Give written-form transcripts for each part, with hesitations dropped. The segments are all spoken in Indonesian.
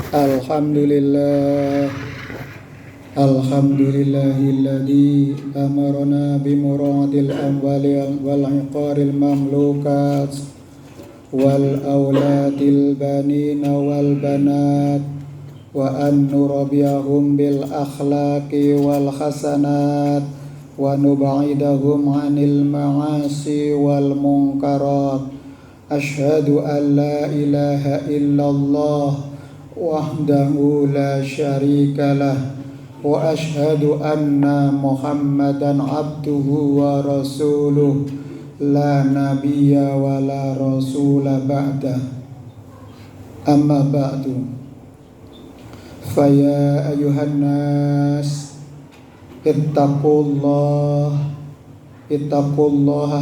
Alhamdulillah, alhamdulillahilladzi amarna bimuradil amwali wal iqaril mamlukat wal auladil banina wal banat wa an nurabbiyahum bil akhlaqi wal hasanat wa nub'idahum 'anil ma'asi wal munkarat. Asyhadu an la ilaha illallah wahdahu la syarikalah wa asyhadu anna Muhammadan abduhu wa rasuluh la nabiyya wa la rasula ba'da. Amma ba'du, faya ayuhan nas ittaqullaha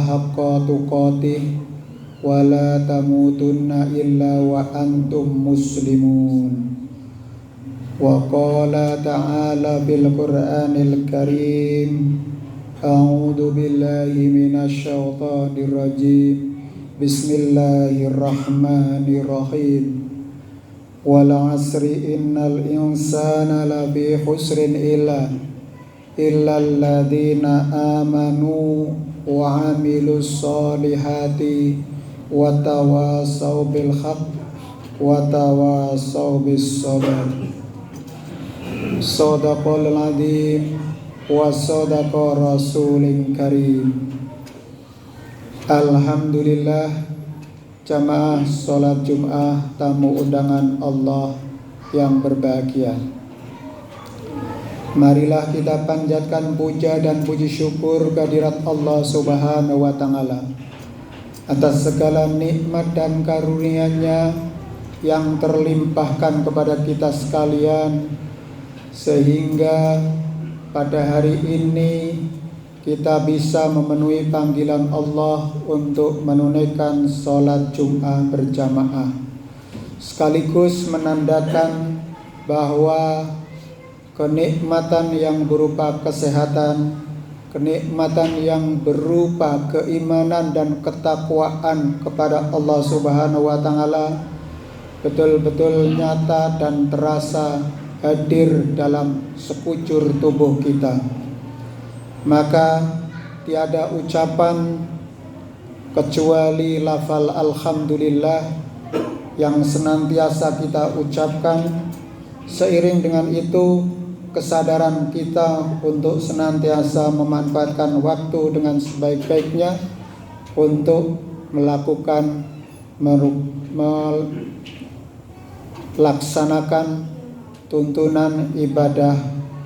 haqqa tuqatih wa la tamutunna illa wa antum muslimun. Wa qala ta'ala bil Qur'anil Karim, a'udzu billahi minasy syaithanir rajim. Bismillahirrahmanirrahim. Wal 'asri innal insana lafi khusrin illal ladzina amanu wa 'amilus solihati wa tawasaw bil haqq wa tawasaw bis sabr. Shadaqal adzim wa shadaqa rasulin karim. Alhamdulillah, jamaah salat Jumat tamu undangan Allah yang berbahagia. Marilah kita panjatkan puja dan puji syukur kehadirat Allah Subhanahu wa taala atas segala nikmat dan karunia-Nya yang terlimpahkan kepada kita sekalian, sehingga pada hari ini kita bisa memenuhi panggilan Allah untuk menunaikan sholat Jumat berjamaah, sekaligus menandakan bahwa kenikmatan yang berupa kesehatan, kenikmatan yang berupa keimanan dan ketakwaan kepada Allah Subhanahu wa taala betul-betul nyata dan terasa hadir dalam sekujur tubuh kita. Maka tiada ucapan kecuali lafal alhamdulillah yang senantiasa kita ucapkan. Seiring dengan itu, kesadaran kita untuk senantiasa memanfaatkan waktu dengan sebaik-baiknya untuk melaksanakan tuntunan ibadah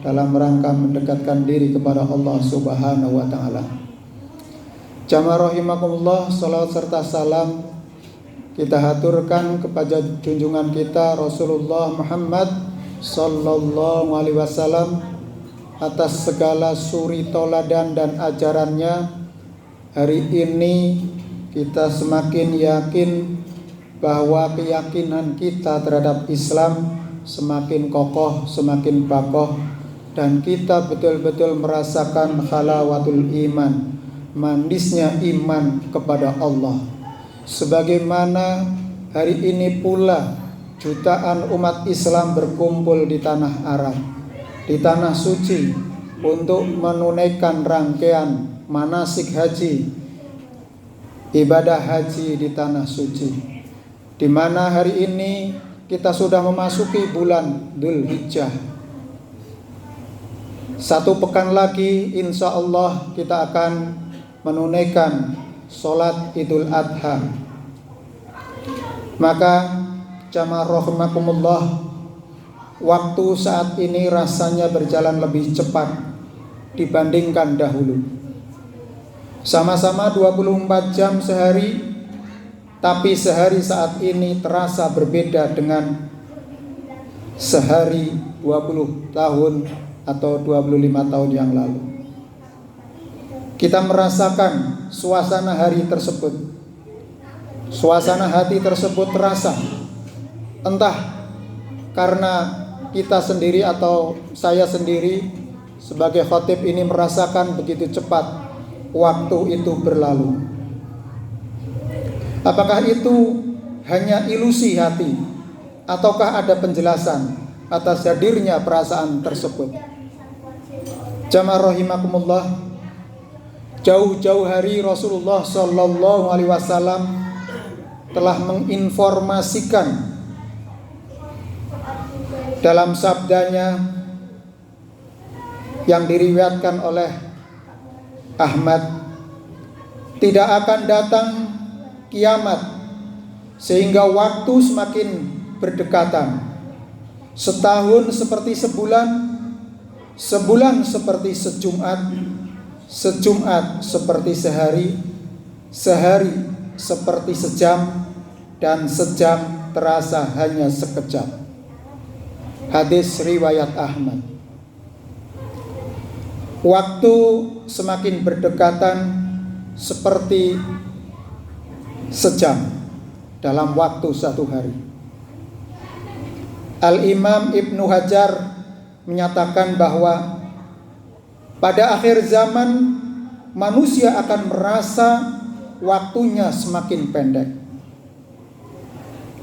dalam rangka mendekatkan diri kepada Allah Subhanahu wa taala. Jamaah rahimakumullah, salawat serta salam kita haturkan kepada junjungan kita Rasulullah Muhammad sallallahu alaihi wasallam atas segala suri toladan dan ajarannya. Hari ini kita semakin yakin bahwa keyakinan kita terhadap Islam semakin kokoh, semakin bakoh, dan kita betul-betul merasakan halawatul iman, manisnya iman kepada Allah. Sebagaimana hari ini pula jutaan umat Islam berkumpul di tanah Arab, di tanah suci, untuk menunaikan rangkaian manasik haji, ibadah haji di tanah suci, di mana hari ini kita sudah memasuki bulan Dzulhijjah. Satu pekan lagi insya Allah kita akan menunaikan sholat Idul Adha. Maka jamaah rahimakumullah, waktu saat ini rasanya berjalan lebih cepat dibandingkan dahulu. Sama-sama 24 jam sehari, tapi sehari saat ini terasa berbeda dengan sehari 20 tahun atau 25 tahun yang lalu. Kita merasakan suasana hari tersebut, suasana hati tersebut terasa. Entah karena kita sendiri atau saya sendiri sebagai khatib ini merasakan begitu cepat waktu itu berlalu. Apakah itu hanya ilusi hati ataukah ada penjelasan atas hadirnya perasaan tersebut? Jamaah rahimakumullah, jauh-jauh hari Rasulullah Shallallahu Alaihi Wasallam telah menginformasikan dalam sabdanya yang diriwayatkan oleh Ahmad, tidak akan datang kiamat sehingga waktu semakin berdekatan. Setahun seperti sebulan, sebulan seperti sejumat, sejumat seperti sehari, sehari seperti sejam, dan sejam terasa hanya sekejap. Hadis riwayat Ahmad. Waktu semakin berdekatan seperti sejam dalam waktu satu hari. Al-Imam Ibnu Hajar menyatakan bahwa pada akhir zaman manusia akan merasa waktunya semakin pendek.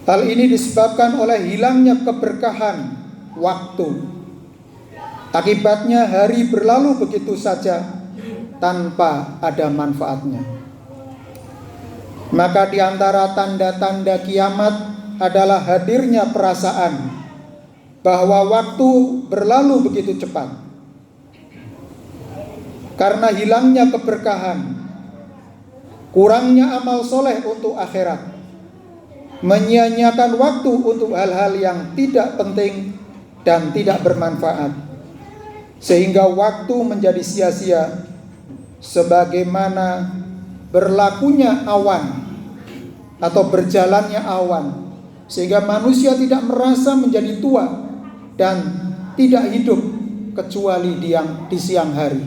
Hal ini disebabkan oleh hilangnya keberkahan waktu. Akibatnya hari berlalu begitu saja tanpa ada manfaatnya. Maka di antara tanda-tanda kiamat adalah hadirnya perasaan bahwa waktu berlalu begitu cepat. Karena hilangnya keberkahan, kurangnya amal soleh untuk akhirat, menyia-nyiakan waktu untuk hal-hal yang tidak penting dan tidak bermanfaat, sehingga waktu menjadi sia-sia sebagaimana berlakunya awan atau berjalannya awan, sehingga manusia tidak merasa menjadi tua dan tidak hidup kecuali di siang hari.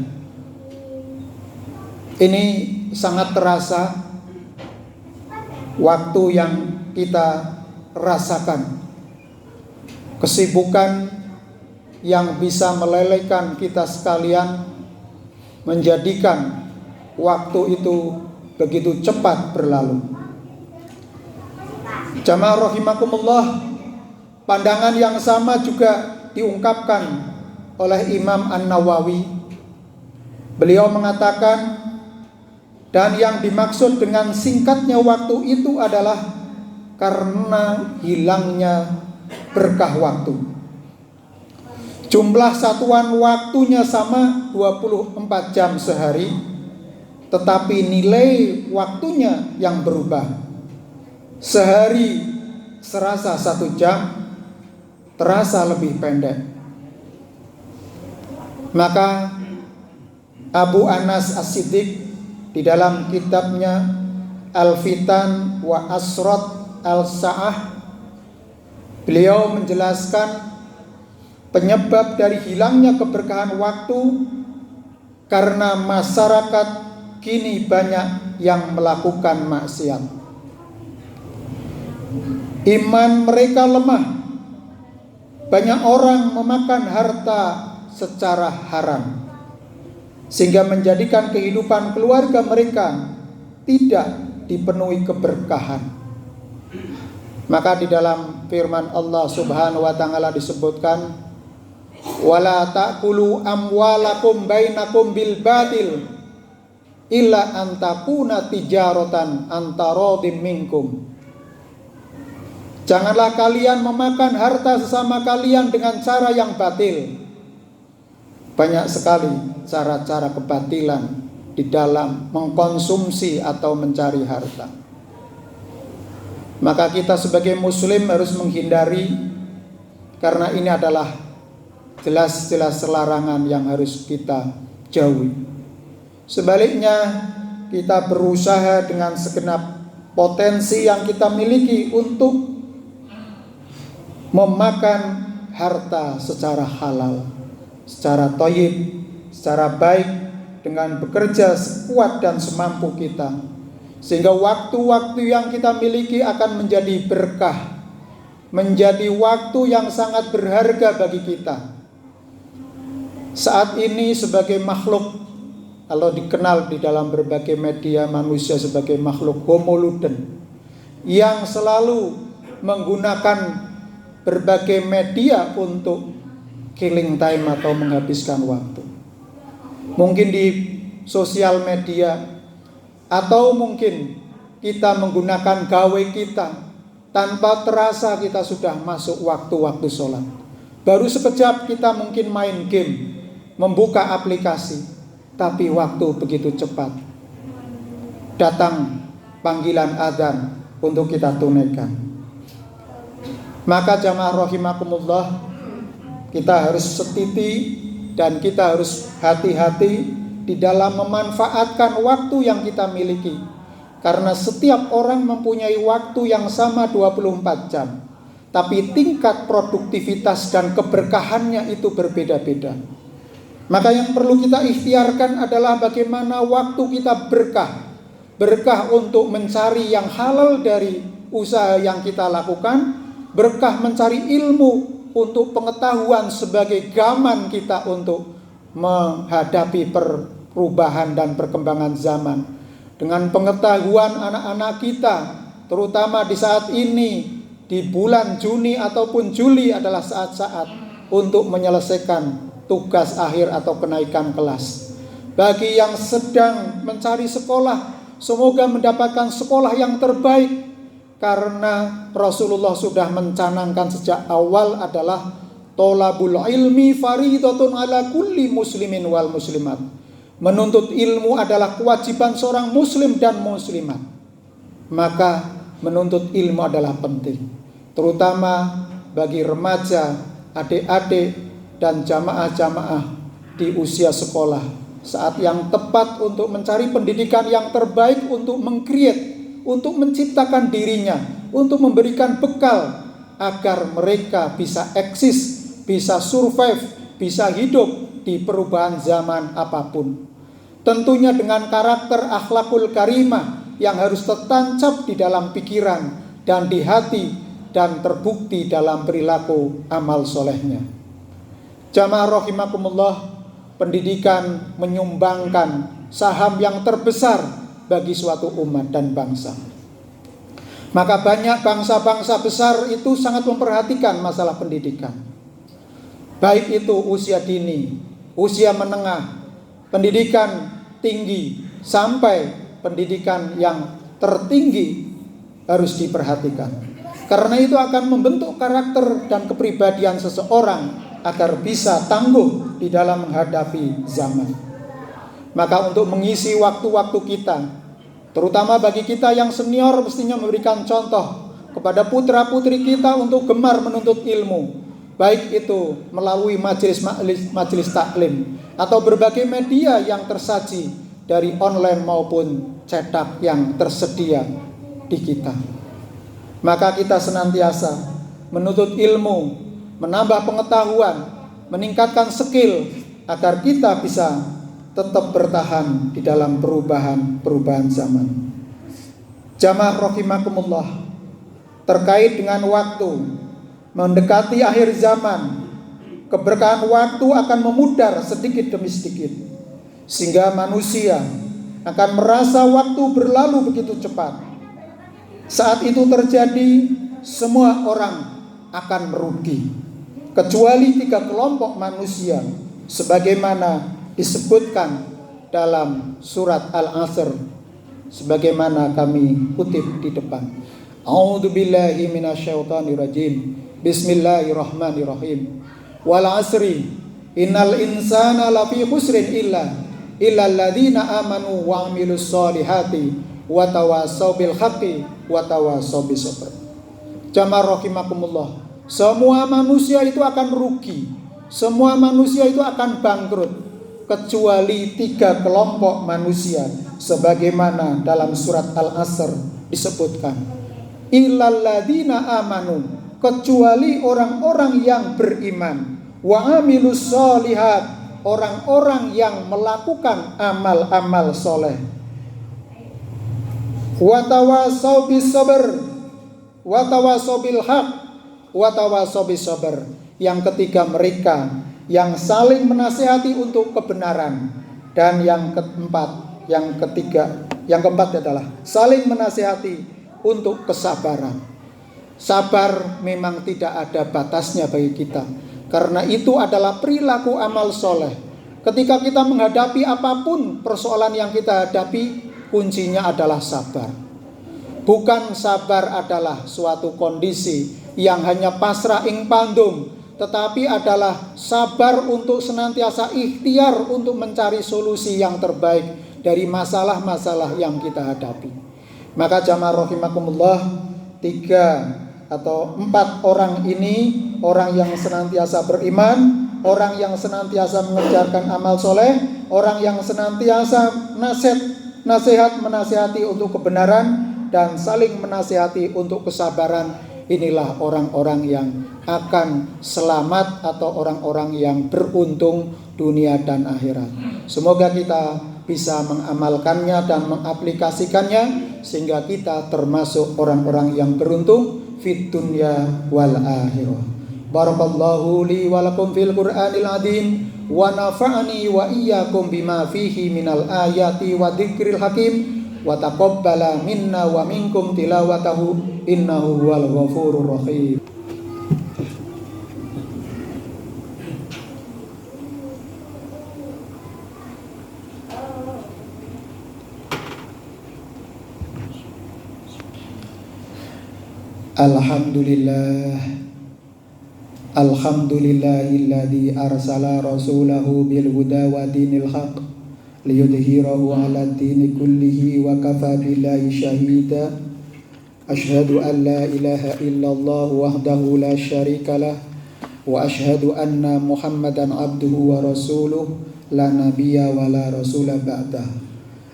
Ini sangat terasa waktu yang kita rasakan, kesibukan yang bisa melelehkan kita sekalian, menjadikan waktu itu begitu cepat berlalu. Jamaah rahimakumullah, pandangan yang sama juga diungkapkan oleh Imam An-Nawawi. Beliau mengatakan, dan yang dimaksud dengan singkatnya waktu itu adalah karena hilangnya berkah waktu. Jumlah satuan waktunya sama 24 jam sehari, tetapi nilai waktunya yang berubah. Sehari serasa 1 jam, terasa lebih pendek. Maka Abu Anas As-Siddiq di dalam kitabnya Al-Fitan wa Asrat Al-Sa'ah, beliau menjelaskan penyebab dari hilangnya keberkahan waktu karena masyarakat kini banyak yang melakukan maksiat. Iman mereka lemah. Banyak orang memakan harta secara haram, sehingga menjadikan kehidupan keluarga mereka tidak dipenuhi keberkahan. Maka di dalam firman Allah Subhanahu wa taala disebutkan, wala ta'kulu amwalakum bainakum bil batil illa an takuna tijaratan antarodim minkum. Janganlah kalian memakan harta sesama kalian dengan cara yang batil. Banyak sekali cara-cara kebatilan di dalam mengkonsumsi atau mencari harta. Maka kita sebagai muslim harus menghindari, karena ini adalah jelas-jelas larangan yang harus kita jauhi. Sebaliknya, kita berusaha dengan segenap potensi yang kita miliki untuk memakan harta secara halal, secara thayyib, secara baik, dengan bekerja sekuat dan semampu kita, sehingga waktu-waktu yang kita miliki akan menjadi berkah, menjadi waktu yang sangat berharga bagi kita. Saat ini sebagai makhluk, kalau dikenal di dalam berbagai media manusia sebagai makhluk homo ludens, yang selalu menggunakan berbagai media untuk killing time atau menghabiskan waktu. Mungkin di sosial media, atau mungkin kita menggunakan gawe kita, tanpa terasa kita sudah masuk waktu-waktu sholat. Baru sekejap kita mungkin main game, membuka aplikasi, tapi waktu begitu cepat. Datang panggilan adzan untuk kita tunaikan. Maka jamaah rahimakumullah, kita harus setiti dan kita harus hati-hati di dalam memanfaatkan waktu yang kita miliki. Karena setiap orang mempunyai waktu yang sama 24 jam, tapi tingkat produktivitas dan keberkahannya itu berbeda-beda. Maka yang perlu kita ikhtiarkan adalah bagaimana waktu kita berkah. Berkah untuk mencari yang halal dari usaha yang kita lakukan, berkah mencari ilmu untuk pengetahuan sebagai gaman kita untuk menghadapi perubahan dan perkembangan zaman. Dengan pengetahuan anak-anak kita, terutama di saat ini, di bulan Juni ataupun Juli adalah saat-saat untuk menyelesaikan tugas akhir atau kenaikan kelas. Bagi yang sedang mencari sekolah, semoga mendapatkan sekolah yang terbaik. Karena Rasulullah sudah mencanangkan sejak awal adalah tolabul ilmi faridatun ala kulli muslimin wal muslimat. Menuntut ilmu adalah kewajiban seorang muslim dan muslimat. Maka menuntut ilmu adalah penting, terutama bagi remaja, adik-adik dan jamaah-jamaah di usia sekolah. Saat yang tepat untuk mencari pendidikan yang terbaik, untuk meng-create, untuk menciptakan dirinya, untuk memberikan bekal agar mereka bisa eksis, bisa survive, bisa hidup di perubahan zaman apapun. Tentunya dengan karakter akhlakul karimah yang harus tertancap di dalam pikiran dan di hati dan terbukti dalam perilaku amal solehnya. Jamaah rahimakumullah, pendidikan menyumbangkan saham yang terbesar bagi suatu umat dan bangsa. Maka banyak bangsa-bangsa besar itu sangat memperhatikan masalah pendidikan. Baik itu usia dini, usia menengah, pendidikan tinggi, sampai pendidikan yang tertinggi harus diperhatikan. Karena itu akan membentuk karakter dan kepribadian seseorang agar bisa tangguh di dalam menghadapi zaman. Maka untuk mengisi waktu-waktu kita, terutama bagi kita yang senior, mestinya memberikan contoh kepada putra-putri kita untuk gemar menuntut ilmu. Baik itu melalui majelis taklim atau berbagai media yang tersaji dari online maupun cetak yang tersedia di kita. Maka kita senantiasa menuntut ilmu, menambah pengetahuan, meningkatkan skill agar kita bisa tetap bertahan di dalam perubahan zaman. Jamaah rahimakumullah, terkait dengan waktu, mendekati akhir zaman, keberkahan waktu akan memudar sedikit demi sedikit, sehingga manusia akan merasa waktu berlalu begitu cepat. Saat itu terjadi, semua orang akan merugi, kecuali 3 kelompok manusia, sebagaimana disebutkan dalam surat Al-Asr, sebagaimana kami kutip di depan. A'udzubillahi minasyaitonirrajim. Bismillahirrahmanirrahim. Wal 'asri innal insana lafi khusrin illa alladzina amanu wa 'amilus solihati wa tawassaw bil haqqi wa tawassaw bis sabr. Jamaah rahimakumullah, semua manusia itu akan rugi, semua manusia itu akan bangkrut, kecuali 3 kelompok manusia, sebagaimana dalam surat Al-Asr disebutkan. Illalladzina amanu, kecuali orang-orang yang beriman, wa amilus solihat, orang-orang yang melakukan amal-amal soleh, wa tawassaw bis sabr, wa tawassaw bil haq, wa tawassaw bis sabr. Yang ketiga mereka yang saling menasihati untuk kebenaran, dan yang keempat adalah saling menasihati untuk kesabaran. Sabar memang tidak ada batasnya bagi kita, karena itu adalah perilaku amal soleh. Ketika kita menghadapi apapun persoalan yang kita hadapi, kuncinya adalah sabar. Bukan sabar adalah suatu kondisi yang hanya pasrah ing pandum, tetapi adalah sabar untuk senantiasa ikhtiar untuk mencari solusi yang terbaik dari masalah-masalah yang kita hadapi. Maka jamaah rahimakumullah, 3 atau 4 orang ini, orang yang senantiasa beriman, orang yang senantiasa mengerjakan amal soleh, orang yang senantiasa nasihat menasihati untuk kebenaran, dan saling menasihati untuk kesabaran. Inilah orang-orang yang akan selamat atau orang-orang yang beruntung dunia dan akhirat. Semoga kita bisa mengamalkannya dan mengaplikasikannya, sehingga kita termasuk orang-orang yang beruntung fid dunya wal akhirah. Barakallahu li wa lakum fil Qur'anil azim wa nafa'ani wa iyyakum bima fihi minal ayati wa dzikril hakim wa taqabbala minna wa minkum tilawatahu innahu huwal ghafurur rahim. Alhamdulillahilladzi arsala rasulahu bil huda wa dinil haq liyudhhirahu 'alad dini kullihi wa kafa billahi syahida. Asyhadu an la ilaha illallah wahdahu la syarikalah wa asyhadu anna Muhammadan abduhu wa rasuluh la nabiyya wa la rasula ba'dah.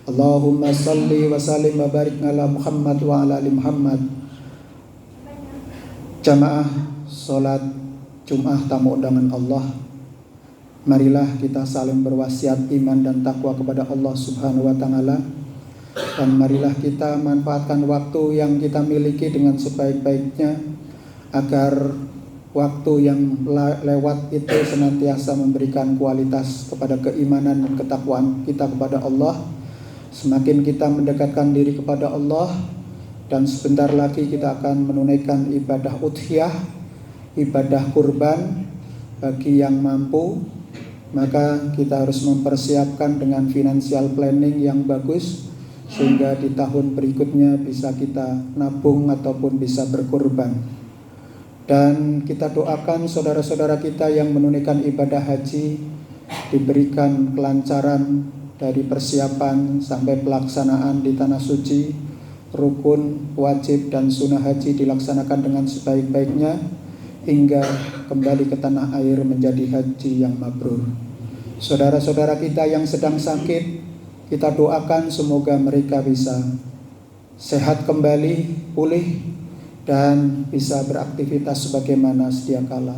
Allahumma salli wa sallim wa barik ala Muhammad wa ala ali Muhammad. Jamaah salat Jumat tamu undangan Allah, marilah kita saling berwasiat iman dan takwa kepada Allah Subhanahu wa taala, dan marilah kita manfaatkan waktu yang kita miliki dengan sebaik-baiknya, agar waktu yang lewat itu senantiasa memberikan kualitas kepada keimanan dan ketakwaan kita kepada Allah. Semakin kita mendekatkan diri kepada Allah, dan sebentar lagi kita akan menunaikan ibadah udhiyah, ibadah kurban bagi yang mampu, maka kita harus mempersiapkan dengan financial planning yang bagus, sehingga di tahun berikutnya bisa kita nabung ataupun bisa berkurban. Dan kita doakan saudara-saudara kita yang menunaikan ibadah haji diberikan kelancaran dari persiapan sampai pelaksanaan di tanah suci. Rukun, wajib, dan sunnah haji dilaksanakan dengan sebaik-baiknya hingga kembali ke tanah air menjadi haji yang mabrur. Saudara-saudara kita yang sedang sakit, kita doakan semoga mereka bisa sehat kembali, pulih, dan bisa beraktivitas sebagaimana sedia kala.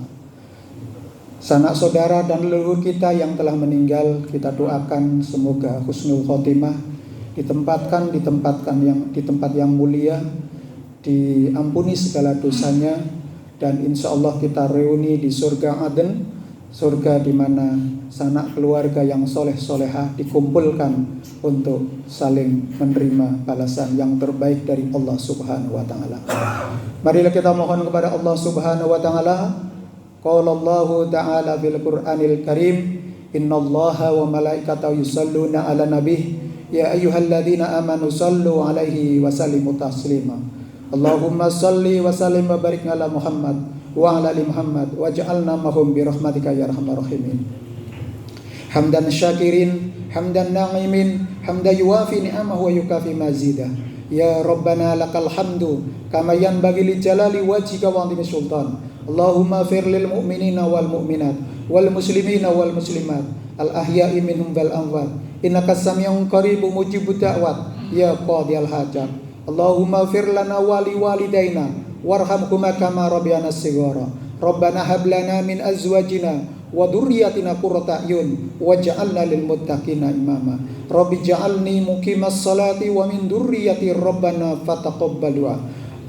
Sanak saudara dan leluhur kita yang telah meninggal, kita doakan semoga husnul khotimah, ditempatkan di tempat yang mulia, diampuni segala dosanya, dan insya Allah kita reuni di surga Aden, surga di mana sanak keluarga yang soleh-solehah dikumpulkan untuk saling menerima balasan yang terbaik dari Allah Subhanahu wa taala. Marilah kita mohon kepada Allah Subhanahu wa taala. Qala Allahu ta'ala fil Qur'anil Karim, innallaha wa malaikatahu yusholluna 'alan nabiy ya ayyuhalladzina amanu shallu 'alaihi wa sallimu taslima. Allahumma shalli wa sallim wa barik ala Muhammad wa ala ali Muhammad waj'alna mahum bi rahmatika ya arhamar rahimin. Hamdan syakirin, hamdan na'imin, hamdan yuwafi ni'amahu wa yukafi mazidah. Ya Rabbana lakal hamdu kama yanbaghi li jalali wajhika wa 'azimi sultan. Allahumma fir lil mu'minina wal mu'minat wal muslimina wal muslimat al ahya'i minhum wal amwat innaka sami'un qaribun mujibud da'wat ya qadiyal hajat. Allahumma fir lana wa li walidaina warhamhuma kama rabbayana shighara. Rabbana hab lana min azwajina wa dhurriyyatina qurrata a'yun waj'alna lil muttaqina imama. Rabbi ja'alni muqimas salati wa min dhurriyyati rabbana fataqabbal du'a.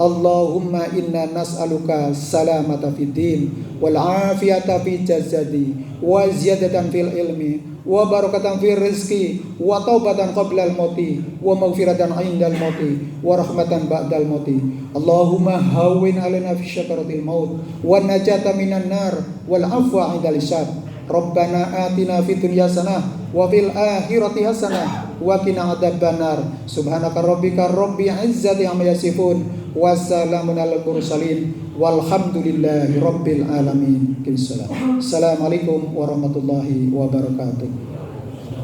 Allahumma inna nas'aluka salamata fid din wal afiyata fi jasadi wa ziyadatan fil ilmi wa barakatan fil rizqi wa taubatan qabla al mauti wa maghfiratan 'indal mauti wa rahmatan ba'dal mauti. Allahumma hawwin 'alaina fi syakaratil maut wa najata minan nar wal afwa 'indal hisab. Rabbana atina fid dunya hasanah wa fil akhirati hasanah wa qina adzabannar. Subhanaka rabbika rabbil izzati amma yasifun wa salamun alal mursalin walhamdulillahi rabbil alamin. Assalamualaikum warahmatullahi wabarakatuh.